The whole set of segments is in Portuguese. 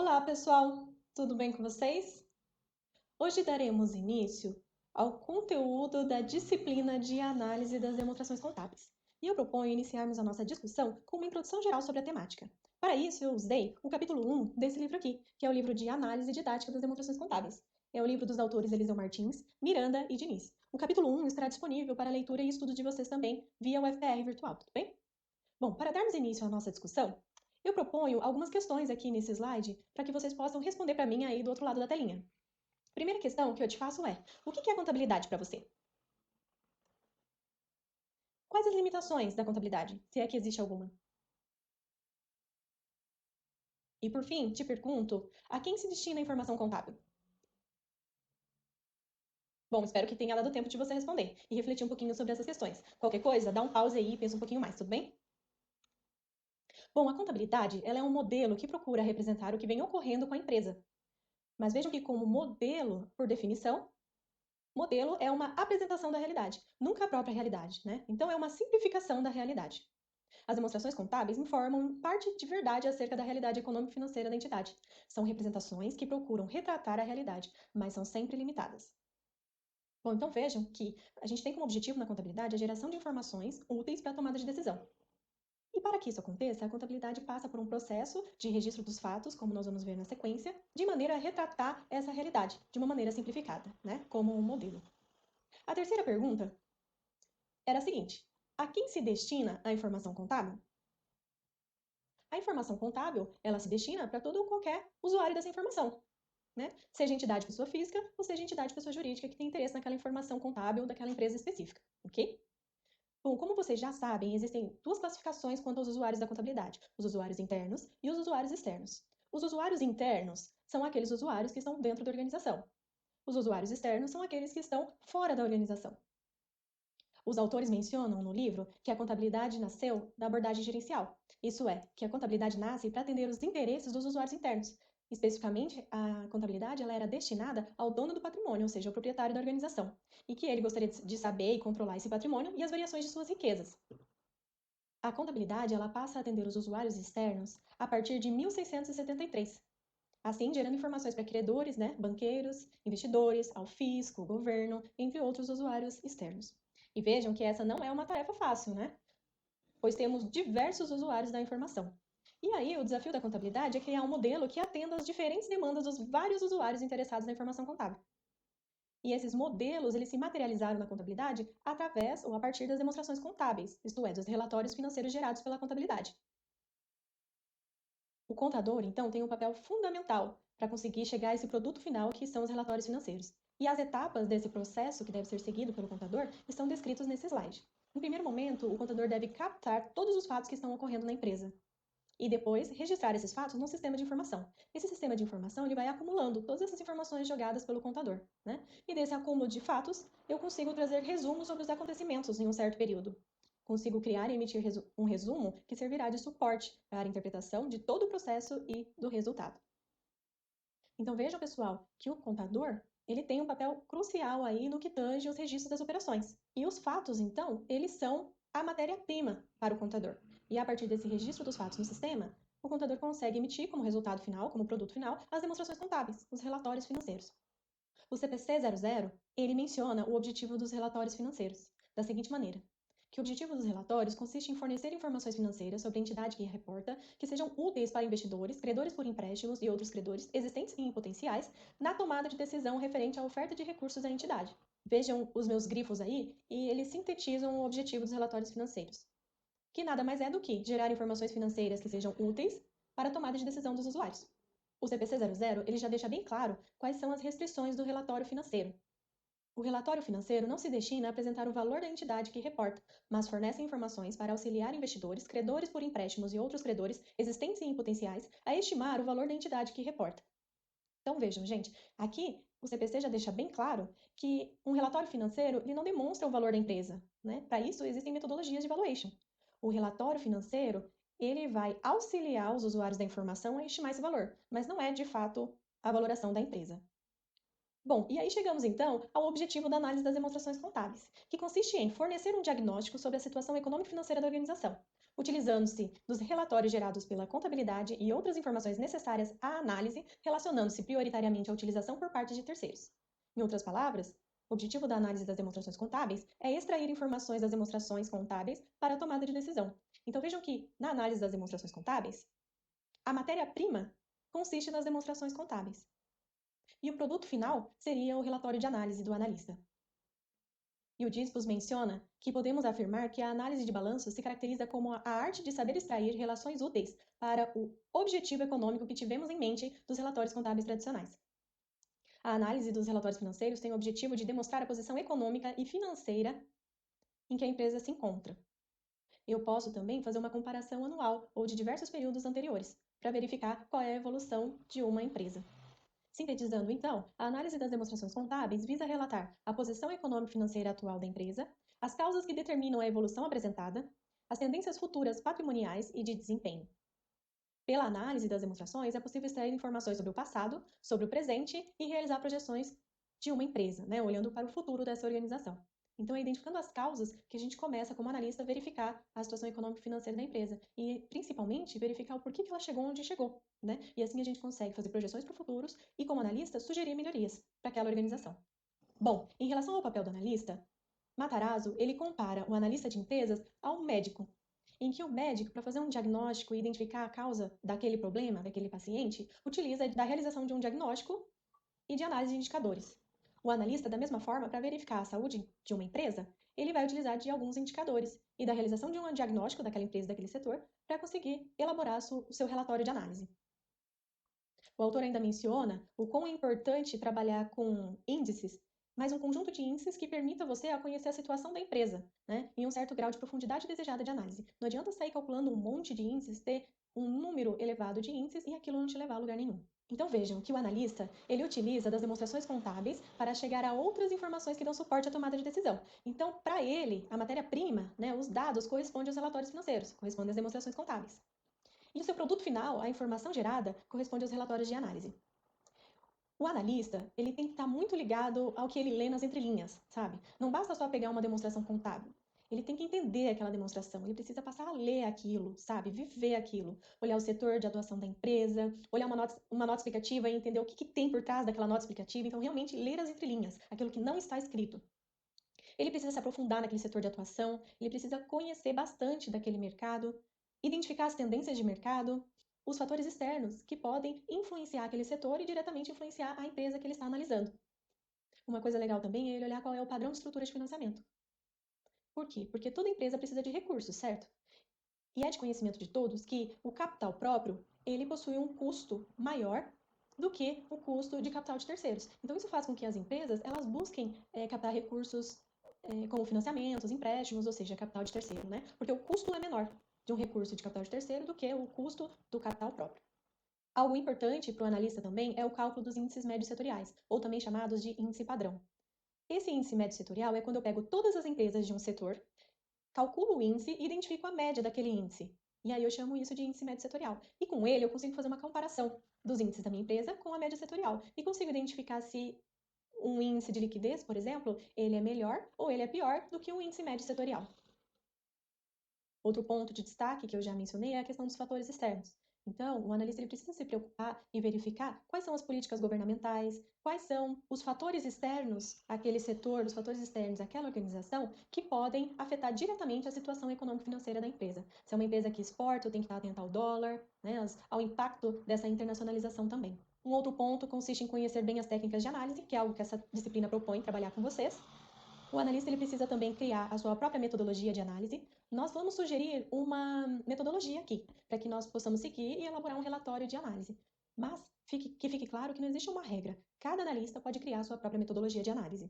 Olá, pessoal! Tudo bem com vocês? Hoje daremos início ao conteúdo da disciplina de análise das demonstrações contábeis. E eu proponho iniciarmos a nossa discussão com uma introdução geral sobre a temática. Para isso, eu usei o capítulo 1 desse livro aqui, que é o livro de Análise Didática das Demonstrações Contábeis. É o livro dos autores Eliseu Martins, Miranda e Diniz. O capítulo 1 estará disponível para leitura e estudo de vocês também via UFR Virtual, tudo bem? Bom, para darmos início à nossa discussão, eu proponho algumas questões aqui nesse slide para que vocês possam responder para mim aí do outro lado da telinha. Primeira questão que eu te faço é: o que é contabilidade para você? Quais as limitações da contabilidade, se é que existe alguma? E por fim, te pergunto: a quem se destina a informação contábil? Bom, espero que tenha dado tempo de você responder e refletir um pouquinho sobre essas questões. Qualquer coisa, dá um pause aí e pensa um pouquinho mais, tudo bem? Bom, a contabilidade, ela é um modelo que procura representar o que vem ocorrendo com a empresa. Mas vejam que como modelo, por definição, modelo é uma apresentação da realidade, nunca a própria realidade, né? Então é uma simplificação da realidade. As demonstrações contábeis informam parte de verdade acerca da realidade econômica e financeira da entidade. São representações que procuram retratar a realidade, mas são sempre limitadas. Bom, então vejam que a gente tem como objetivo na contabilidade a geração de informações úteis para a tomada de decisão. E para que isso aconteça, a contabilidade passa por um processo de registro dos fatos, como nós vamos ver na sequência, de maneira a retratar essa realidade, de uma maneira simplificada, né? Como um modelo. A terceira pergunta era a seguinte: a quem se destina a informação contábil? A informação contábil, ela se destina para todo ou qualquer usuário dessa informação, né? Seja entidade pessoa física ou seja entidade pessoa jurídica que tem interesse naquela informação contábil daquela empresa específica, ok? Bom, como vocês já sabem, existem duas classificações quanto aos usuários da contabilidade: os usuários internos e os usuários externos. Os usuários internos são aqueles usuários que estão dentro da organização. Os usuários externos são aqueles que estão fora da organização. Os autores mencionam no livro que a contabilidade nasceu da abordagem gerencial. Isso é, que a contabilidade nasce para atender os interesses dos usuários internos. Especificamente, a contabilidade ela era destinada ao dono do patrimônio, ou seja, ao proprietário da organização, e que ele gostaria de saber e controlar esse patrimônio e as variações de suas riquezas. A contabilidade ela passa a atender os usuários externos a partir de 1673, assim gerando informações para credores, né, banqueiros, investidores, ao fisco, governo, entre outros usuários externos. E vejam que essa não é uma tarefa fácil, né? Pois temos diversos usuários da informação. E aí, o desafio da contabilidade é criar um modelo que atenda às diferentes demandas dos vários usuários interessados na informação contábil. E esses modelos, eles se materializaram na contabilidade através ou a partir das demonstrações contábeis, isto é, dos relatórios financeiros gerados pela contabilidade. O contador, então, tem um papel fundamental para conseguir chegar a esse produto final que são os relatórios financeiros. E as etapas desse processo que deve ser seguido pelo contador estão descritos nesse slide. No primeiro momento, o contador deve captar todos os fatos que estão ocorrendo na empresa e depois registrar esses fatos num sistema de informação. Esse sistema de informação ele vai acumulando todas essas informações jogadas pelo contador, né? E desse acúmulo de fatos, eu consigo trazer resumos sobre os acontecimentos em um certo período. Consigo criar e emitir um resumo que servirá de suporte para a interpretação de todo o processo e do resultado. Então vejam, pessoal, que o contador ele tem um papel crucial aí no que tange os registros das operações. E os fatos, então, eles são a matéria-prima para o contador. E a partir desse registro dos fatos no sistema, o contador consegue emitir como resultado final, como produto final, as demonstrações contábeis, os relatórios financeiros. O CPC 00, ele menciona o objetivo dos relatórios financeiros, da seguinte maneira: que o objetivo dos relatórios consiste em fornecer informações financeiras sobre a entidade que reporta que sejam úteis para investidores, credores por empréstimos e outros credores existentes e potenciais na tomada de decisão referente à oferta de recursos da entidade. Vejam os meus grifos aí e eles sintetizam o objetivo dos relatórios financeiros, que nada mais é do que gerar informações financeiras que sejam úteis para a tomada de decisão dos usuários. O CPC 00 ele já deixa bem claro quais são as restrições do relatório financeiro. O relatório financeiro não se destina a apresentar o valor da entidade que reporta, mas fornece informações para auxiliar investidores, credores por empréstimos e outros credores, existentes e em potenciais, a estimar o valor da entidade que reporta. Então vejam, gente, aqui o CPC já deixa bem claro que um relatório financeiro ele não demonstra o valor da empresa, né? Para isso existem metodologias de valuation. O relatório financeiro ele vai auxiliar os usuários da informação a estimar esse valor, mas não é de fato a valoração da empresa. Bom, e aí chegamos então ao objetivo da análise das demonstrações contábeis, que consiste em fornecer um diagnóstico sobre a situação econômico-financeira da organização, utilizando-se dos relatórios gerados pela contabilidade e outras informações necessárias à análise, relacionando-se prioritariamente à utilização por parte de terceiros. Em outras palavras, o objetivo da análise das demonstrações contábeis é extrair informações das demonstrações contábeis para a tomada de decisão. Então vejam que, na análise das demonstrações contábeis, a matéria-prima consiste nas demonstrações contábeis. E o produto final seria o relatório de análise do analista. E o Dispus menciona que podemos afirmar que a análise de balanço se caracteriza como a arte de saber extrair relações úteis para o objetivo econômico que tivemos em mente dos relatórios contábeis tradicionais. A análise dos relatórios financeiros tem o objetivo de demonstrar a posição econômica e financeira em que a empresa se encontra. Eu posso também fazer uma comparação anual ou de diversos períodos anteriores, para verificar qual é a evolução de uma empresa. Sintetizando, então, a análise das demonstrações contábeis visa relatar a posição econômico-financeira atual da empresa, as causas que determinam a evolução apresentada, as tendências futuras patrimoniais e de desempenho. Pela análise das demonstrações, é possível extrair informações sobre o passado, sobre o presente e realizar projeções de uma empresa, né, olhando para o futuro dessa organização. Então, é identificando as causas que a gente começa, como analista, a verificar a situação econômica e financeira da empresa e, principalmente, verificar o porquê que ela chegou onde chegou, né? E assim a gente consegue fazer projeções para o futuro e, como analista, sugerir melhorias para aquela organização. Bom, em relação ao papel do analista, Matarazzo, ele compara o analista de empresas ao médico, em que o médico, para fazer um diagnóstico e identificar a causa daquele problema, daquele paciente, utiliza da realização de um diagnóstico e de análise de indicadores. O analista, da mesma forma, para verificar a saúde de uma empresa, ele vai utilizar de alguns indicadores e da realização de um diagnóstico daquela empresa, daquele setor, para conseguir elaborar o seu relatório de análise. O autor ainda menciona o quão é importante trabalhar com índices, mas um conjunto de índices que permita você a conhecer a situação da empresa, né, em um certo grau de profundidade desejada de análise. Não adianta sair calculando um monte de índices, ter um número elevado de índices e aquilo não te levar a lugar nenhum. Então vejam que o analista, ele utiliza das demonstrações contábeis para chegar a outras informações que dão suporte à tomada de decisão. Então, para ele, a matéria-prima, né, os dados correspondem aos relatórios financeiros, correspondem às demonstrações contábeis. E o seu produto final, a informação gerada, corresponde aos relatórios de análise. O analista, ele tem que estar muito ligado ao que ele lê nas entrelinhas, sabe? Não basta só pegar uma demonstração contábil. Ele tem que entender aquela demonstração, ele precisa passar a ler aquilo, sabe? Viver aquilo. Olhar o setor de atuação da empresa, olhar uma nota explicativa e entender o que tem por trás daquela nota explicativa. Então, realmente, ler as entrelinhas, aquilo que não está escrito. Ele precisa se aprofundar naquele setor de atuação, ele precisa conhecer bastante daquele mercado, identificar as tendências de mercado, os fatores externos que podem influenciar aquele setor e diretamente influenciar a empresa que ele está analisando. Uma coisa legal também é ele olhar qual é o padrão de estrutura de financiamento. Por quê? Porque toda empresa precisa de recursos, certo? E é de conhecimento de todos que o capital próprio, ele possui um custo maior do que o custo de capital de terceiros. Então isso faz com que as empresas elas busquem captar recursos como financiamentos, empréstimos, ou seja, capital de terceiro, né? Porque o custo é menor de um recurso de capital de terceiro do que o custo do capital próprio. Algo importante para o analista também é o cálculo dos índices médios setoriais, ou também chamados de índice padrão. Esse índice médio setorial é quando eu pego todas as empresas de um setor, calculo o índice e identifico a média daquele índice. E aí eu chamo isso de índice médio setorial. E com ele eu consigo fazer uma comparação dos índices da minha empresa com a média setorial. E consigo identificar se um índice de liquidez, por exemplo, ele é melhor ou ele é pior do que um índice médio setorial. Outro ponto de destaque que eu já mencionei é a questão dos fatores externos. Então, o analista ele precisa se preocupar em verificar quais são as políticas governamentais, quais são os fatores externos àquele setor, os fatores externos àquela organização que podem afetar diretamente a situação econômico-financeira da empresa. Se é uma empresa que exporta, eu tenho que estar atento ao dólar, né, ao impacto dessa internacionalização também. Um outro ponto consiste em conhecer bem as técnicas de análise, que é algo que essa disciplina propõe trabalhar com vocês. O analista ele precisa também criar a sua própria metodologia de análise. Nós vamos sugerir uma metodologia aqui, para que nós possamos seguir e elaborar um relatório de análise. Mas que fique claro que não existe uma regra. Cada analista pode criar a sua própria metodologia de análise.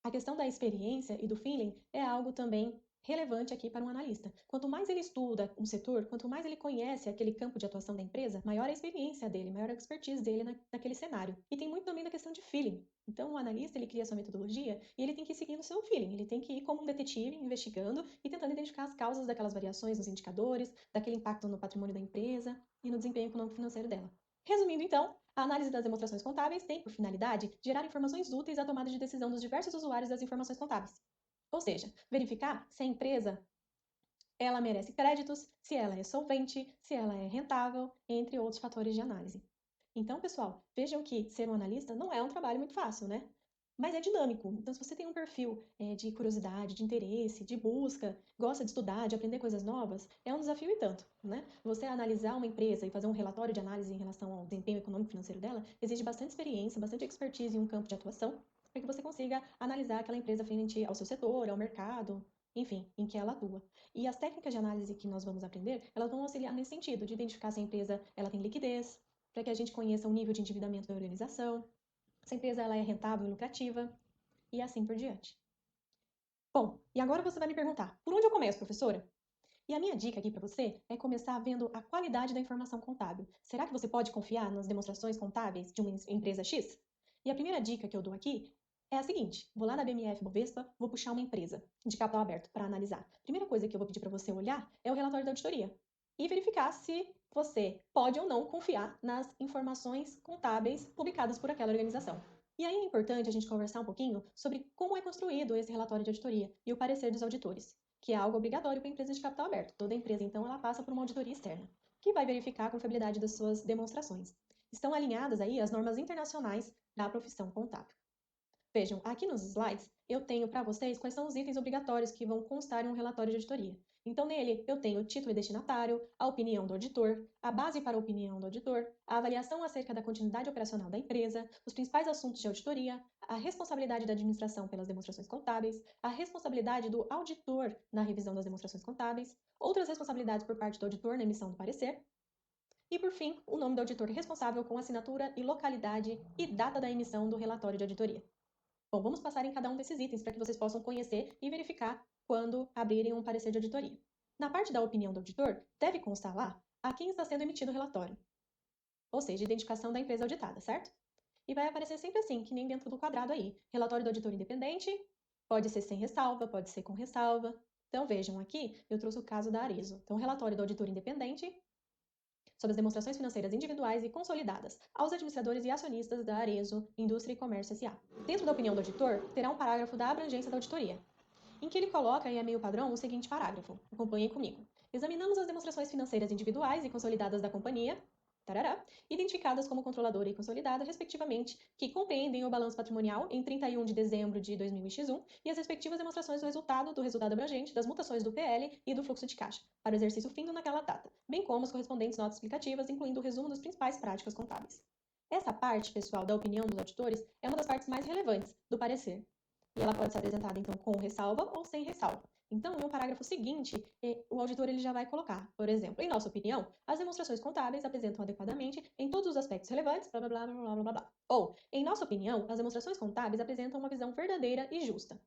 A questão da experiência e do feeling é algo também relevante aqui para um analista. Quanto mais ele estuda um setor, quanto mais ele conhece aquele campo de atuação da empresa, maior a experiência dele, maior a expertise dele naquele cenário. E tem muito também da questão de feeling. Então, o analista, ele cria sua metodologia e ele tem que ir seguindo o seu feeling. Ele tem que ir como um detetive, investigando e tentando identificar as causas daquelas variações nos indicadores, daquele impacto no patrimônio da empresa e no desempenho econômico-financeiro dela. Resumindo, então, a análise das demonstrações contábeis tem por finalidade gerar informações úteis à tomada de decisão dos diversos usuários das informações contábeis. Ou seja, verificar se a empresa ela merece créditos, se ela é solvente, se ela é rentável, entre outros fatores de análise. Então, pessoal, vejam que ser um analista não é um trabalho muito fácil, né? Mas é dinâmico. Então, se você tem um perfil de curiosidade, de interesse, de busca, gosta de estudar, de aprender coisas novas, é um desafio e tanto, né? Você analisar uma empresa e fazer um relatório de análise em relação ao desempenho econômico e financeiro dela exige bastante experiência, bastante expertise em um campo de atuação, para que você consiga analisar aquela empresa frente ao seu setor, ao mercado, enfim, em que ela atua. E as técnicas de análise que nós vamos aprender, elas vão auxiliar nesse sentido, de identificar se a empresa ela tem liquidez, para que a gente conheça o nível de endividamento da organização, se a empresa ela é rentável e lucrativa, e assim por diante. Bom, e agora você vai me perguntar, por onde eu começo, professora? E a minha dica aqui para você é começar vendo a qualidade da informação contábil. Será que você pode confiar nas demonstrações contábeis de uma empresa X? E a primeira dica que eu dou aqui é a seguinte: vou lá na BMF Bovespa, vou puxar uma empresa de capital aberto para analisar. A primeira coisa que eu vou pedir para você olhar é o relatório da auditoria e verificar se você pode ou não confiar nas informações contábeis publicadas por aquela organização. E aí é importante a gente conversar um pouquinho sobre como é construído esse relatório de auditoria e o parecer dos auditores, que é algo obrigatório para empresas de capital aberto. Toda empresa, então, ela passa por uma auditoria externa, que vai verificar a confiabilidade das suas demonstrações. Estão alinhadas aí as normas internacionais da profissão contábil. Vejam, aqui nos slides eu tenho para vocês quais são os itens obrigatórios que vão constar em um relatório de auditoria. Então, nele, eu tenho o título e destinatário, a opinião do auditor, a base para a opinião do auditor, a avaliação acerca da continuidade operacional da empresa, os principais assuntos de auditoria, a responsabilidade da administração pelas demonstrações contábeis, a responsabilidade do auditor na revisão das demonstrações contábeis, outras responsabilidades por parte do auditor na emissão do parecer, e, por fim, o nome do auditor responsável com assinatura e localidade e data da emissão do relatório de auditoria. Bom, vamos passar em cada um desses itens para que vocês possam conhecer e verificar quando abrirem um parecer de auditoria. Na parte da opinião do auditor, deve constar lá a quem está sendo emitido o relatório, ou seja, identificação da empresa auditada, certo? E vai aparecer sempre assim, que nem dentro do quadrado aí. Relatório do auditor independente, pode ser sem ressalva, pode ser com ressalva. Então vejam aqui, eu trouxe o caso da Arezo. Então, relatório do auditor independente sobre as demonstrações financeiras individuais e consolidadas aos administradores e acionistas da Arezo Indústria e Comércio S.A. Dentro da opinião do auditor, terá um parágrafo da abrangência da auditoria, em que ele coloca em e-mail padrão o seguinte parágrafo. Acompanhem comigo. Examinamos as demonstrações financeiras individuais e consolidadas da companhia, tarará, identificadas como controladora e consolidada, respectivamente, que compreendem o balanço patrimonial em 31 de dezembro de 2000x1 e as respectivas demonstrações do resultado abrangente, das mutações do PL e do fluxo de caixa, para o exercício findo naquela data, bem como as correspondentes notas explicativas, incluindo o resumo das principais práticas contábeis. Essa parte, pessoal, da opinião dos auditores é uma das partes mais relevantes do parecer, e ela pode ser apresentada, então, com ressalva ou sem ressalva. Então, no parágrafo seguinte, o auditor ele já vai colocar, por exemplo, em nossa opinião, as demonstrações contábeis apresentam adequadamente em todos os aspectos relevantes, blá, blá, blá, blá, blá, blá, blá. Ou, em nossa opinião, as demonstrações contábeis apresentam uma visão verdadeira e justa.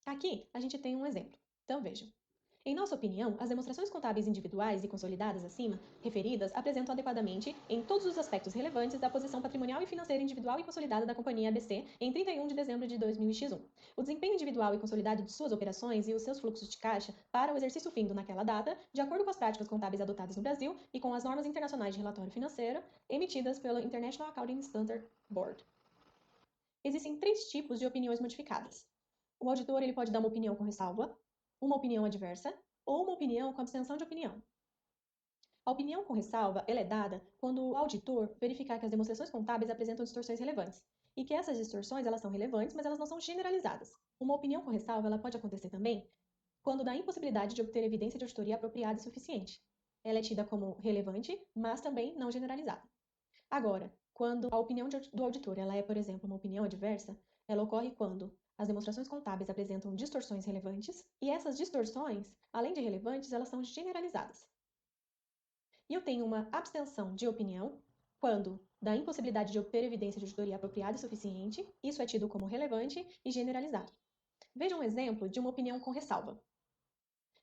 Aqui, a gente tem um exemplo. Então, vejam. Em nossa opinião, as demonstrações contábeis individuais e consolidadas acima referidas apresentam adequadamente, em todos os aspectos relevantes, da posição patrimonial e financeira individual e consolidada da companhia ABC em 31 de dezembro de 2000x1, o desempenho individual e consolidado de suas operações e os seus fluxos de caixa para o exercício findo naquela data, de acordo com as práticas contábeis adotadas no Brasil e com as normas internacionais de relatório financeiro emitidas pelo International Accounting Standard Board. Existem três tipos de opiniões modificadas. O auditor ele pode dar uma opinião com ressalva, uma opinião adversa ou uma opinião com abstenção de opinião. A opinião com ressalva ela é dada quando o auditor verificar que as demonstrações contábeis apresentam distorções relevantes e que essas distorções elas são relevantes, mas elas não são generalizadas. Uma opinião com ressalva ela pode acontecer também quando dá impossibilidade de obter evidência de auditoria apropriada e suficiente. Ela é tida como relevante, mas também não generalizada. Agora, quando a opinião do auditor ela é, por exemplo, uma opinião adversa, ela ocorre quando as demonstrações contábeis apresentam distorções relevantes e essas distorções, além de relevantes, elas são generalizadas. E eu tenho uma abstenção de opinião quando da impossibilidade de obter evidência de auditoria apropriada e suficiente, isso é tido como relevante e generalizado. Veja um exemplo de uma opinião com ressalva.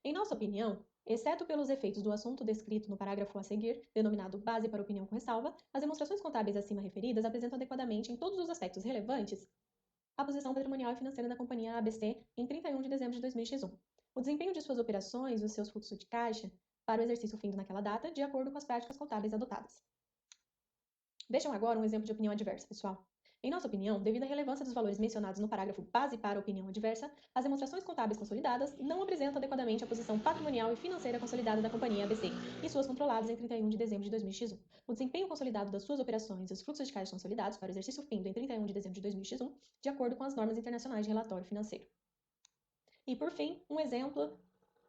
Em nossa opinião, exceto pelos efeitos do assunto descrito no parágrafo a seguir, denominado base para opinião com ressalva, as demonstrações contábeis acima referidas apresentam adequadamente em todos os aspectos relevantes a posição patrimonial e financeira da companhia ABC em 31 de dezembro de 2000x1, o desempenho de suas operações e os seus fluxos de caixa para o exercício findo naquela data, de acordo com as práticas contábeis adotadas. Vejam agora um exemplo de opinião adversa, pessoal. Em nossa opinião, devido à relevância dos valores mencionados no parágrafo base para a opinião adversa, as demonstrações contábeis consolidadas não apresentam adequadamente a posição patrimonial e financeira consolidada da companhia ABC e suas controladas em 31 de dezembro de 2000x1. O desempenho consolidado das suas operações e os fluxos de caixa consolidados para o exercício findo em 31 de dezembro de 2000x1, de acordo com as normas internacionais de relatório financeiro. E, por fim, um exemplo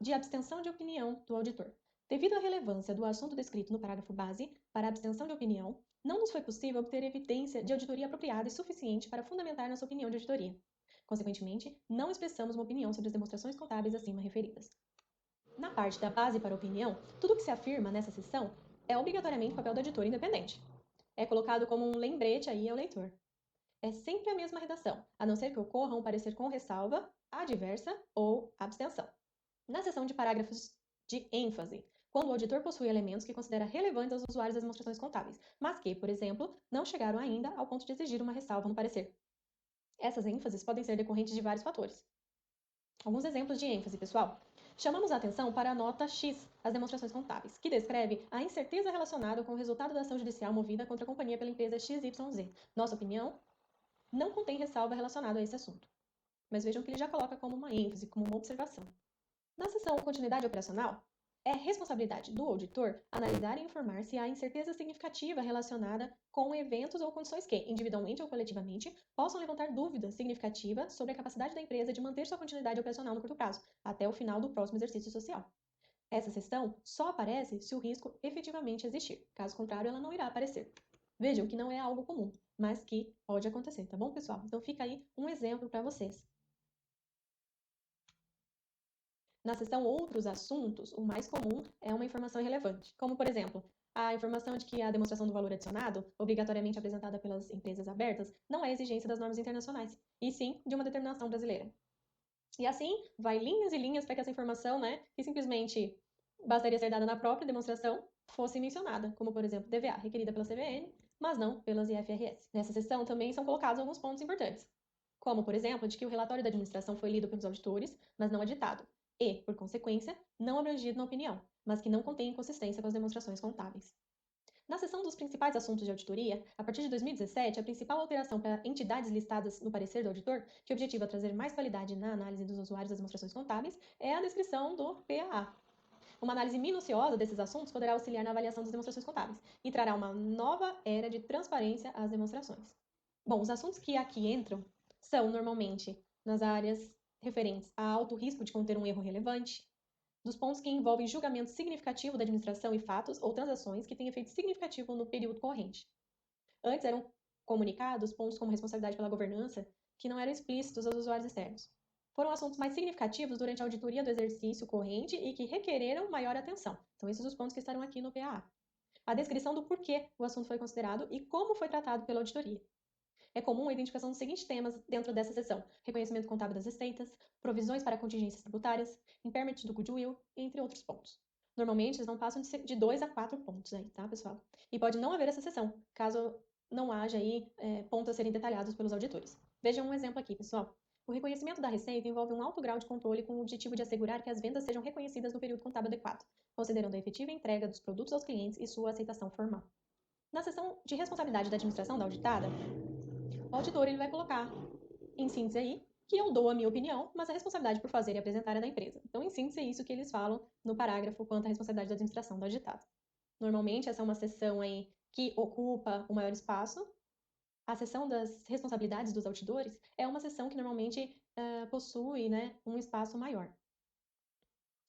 de abstenção de opinião do auditor. Devido à relevância do assunto descrito no parágrafo base para a abstenção de opinião, não nos foi possível obter evidência de auditoria apropriada e suficiente para fundamentar nossa opinião de auditoria. Consequentemente, não expressamos uma opinião sobre as demonstrações contábeis acima referidas. Na parte da base para a opinião, tudo o que se afirma nessa seção é obrigatoriamente papel do auditor independente. É colocado como um lembrete aí ao leitor. É sempre a mesma redação, a não ser que ocorra um parecer com ressalva, adversa ou abstenção. Na seção de parágrafos de ênfase, quando o auditor possui elementos que considera relevantes aos usuários das demonstrações contábeis, mas que, por exemplo, não chegaram ainda ao ponto de exigir uma ressalva no parecer. Essas ênfases podem ser decorrentes de vários fatores. Alguns exemplos de ênfase, pessoal. Chamamos a atenção para a nota X, as demonstrações contábeis, que descreve a incerteza relacionada com o resultado da ação judicial movida contra a companhia pela empresa XYZ. Nossa opinião não contém ressalva relacionada a esse assunto. Mas vejam que ele já coloca como uma ênfase, como uma observação. Na seção Continuidade Operacional, é responsabilidade do auditor analisar e informar se há incerteza significativa relacionada com eventos ou condições que, individualmente ou coletivamente, possam levantar dúvidas significativas sobre a capacidade da empresa de manter sua continuidade operacional no curto prazo, até o final do próximo exercício social. Essa seção só aparece se o risco efetivamente existir. Caso contrário, ela não irá aparecer. Vejam que não é algo comum, mas que pode acontecer, tá bom, pessoal? Então fica aí um exemplo para vocês. Na seção Outros Assuntos, o mais comum é uma informação irrelevante, como, por exemplo, a informação de que a demonstração do valor adicionado, obrigatoriamente apresentada pelas empresas abertas, não é exigência das normas internacionais, e sim de uma determinação brasileira. E assim, vai linhas e linhas para que essa informação, que simplesmente bastaria ser dada na própria demonstração, fosse mencionada, como, por exemplo, DVA, requerida pela CVM, mas não pelas IFRS. Nessa seção também são colocados alguns pontos importantes, como, por exemplo, de que o relatório da administração foi lido pelos auditores, mas não editado, e, por consequência, não abrangido na opinião, mas que não contém inconsistência com as demonstrações contábeis. Na seção dos principais assuntos de auditoria, a partir de 2017, a principal alteração para entidades listadas no parecer do auditor, que objetiva trazer mais qualidade na análise dos usuários das demonstrações contábeis, é a descrição do PAA. Uma análise minuciosa desses assuntos poderá auxiliar na avaliação das demonstrações contábeis e trará uma nova era de transparência às demonstrações. Bom, os assuntos que aqui entram são normalmente nas áreas referentes a alto risco de conter um erro relevante, dos pontos que envolvem julgamento significativo da administração e fatos ou transações que têm efeito significativo no período corrente. Antes eram comunicados pontos como responsabilidade pela governança, que não eram explícitos aos usuários externos. Foram assuntos mais significativos durante a auditoria do exercício corrente e que requereram maior atenção. São esses os pontos que estarão aqui no PAA. A descrição do porquê o assunto foi considerado e como foi tratado pela auditoria. É comum a identificação dos seguintes temas dentro dessa seção: reconhecimento contábil das receitas, provisões para contingências tributárias, impairment do goodwill, entre outros pontos. Normalmente, eles não passam de 2 a 4 pontos aí, tá, pessoal? E pode não haver essa seção, caso não haja aí pontos a serem detalhados pelos auditores. Vejam um exemplo aqui, pessoal. O reconhecimento da receita envolve um alto grau de controle com o objetivo de assegurar que as vendas sejam reconhecidas no período contábil adequado, considerando a efetiva entrega dos produtos aos clientes e sua aceitação formal. Na seção de responsabilidade da administração da auditada, o auditor ele vai colocar, em síntese aí, que eu dou a minha opinião, mas a responsabilidade por fazer e apresentar é da empresa. Então, em síntese, é isso que eles falam no parágrafo quanto à responsabilidade da administração do auditado. Normalmente, essa é uma seção aí que ocupa o maior espaço. A seção das responsabilidades dos auditores é uma seção que normalmente possui um espaço maior.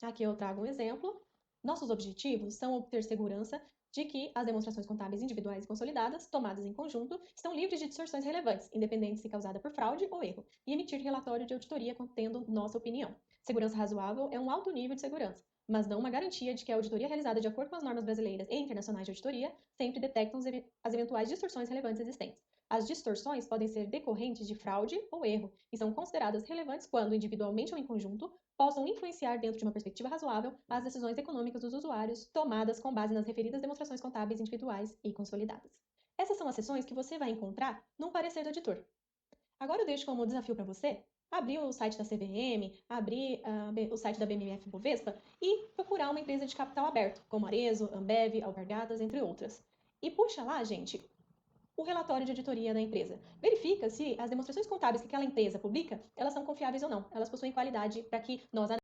Aqui eu trago um exemplo. Nossos objetivos são obter segurança de que as demonstrações contábeis individuais e consolidadas, tomadas em conjunto, estão livres de distorções relevantes, independente se causada por fraude ou erro, e emitir relatório de auditoria contendo nossa opinião. Segurança razoável é um alto nível de segurança, mas não uma garantia de que a auditoria realizada de acordo com as normas brasileiras e internacionais de auditoria sempre detectam as eventuais distorções relevantes existentes. As distorções podem ser decorrentes de fraude ou erro e são consideradas relevantes quando, individualmente ou em conjunto, possam influenciar dentro de uma perspectiva razoável as decisões econômicas dos usuários, tomadas com base nas referidas demonstrações contábeis individuais e consolidadas. Essas são as seções que você vai encontrar no parecer do auditor. Agora eu deixo como desafio para você abrir o site da CVM, abrir o site da BMF Bovespa e procurar uma empresa de capital aberto, como Arezzo, Ambev, Alpargatas, entre outras. E puxa lá, gente, o relatório de auditoria da empresa. Verifica se as demonstrações contábeis que aquela empresa publica, elas são confiáveis ou não. Elas possuem qualidade para que nós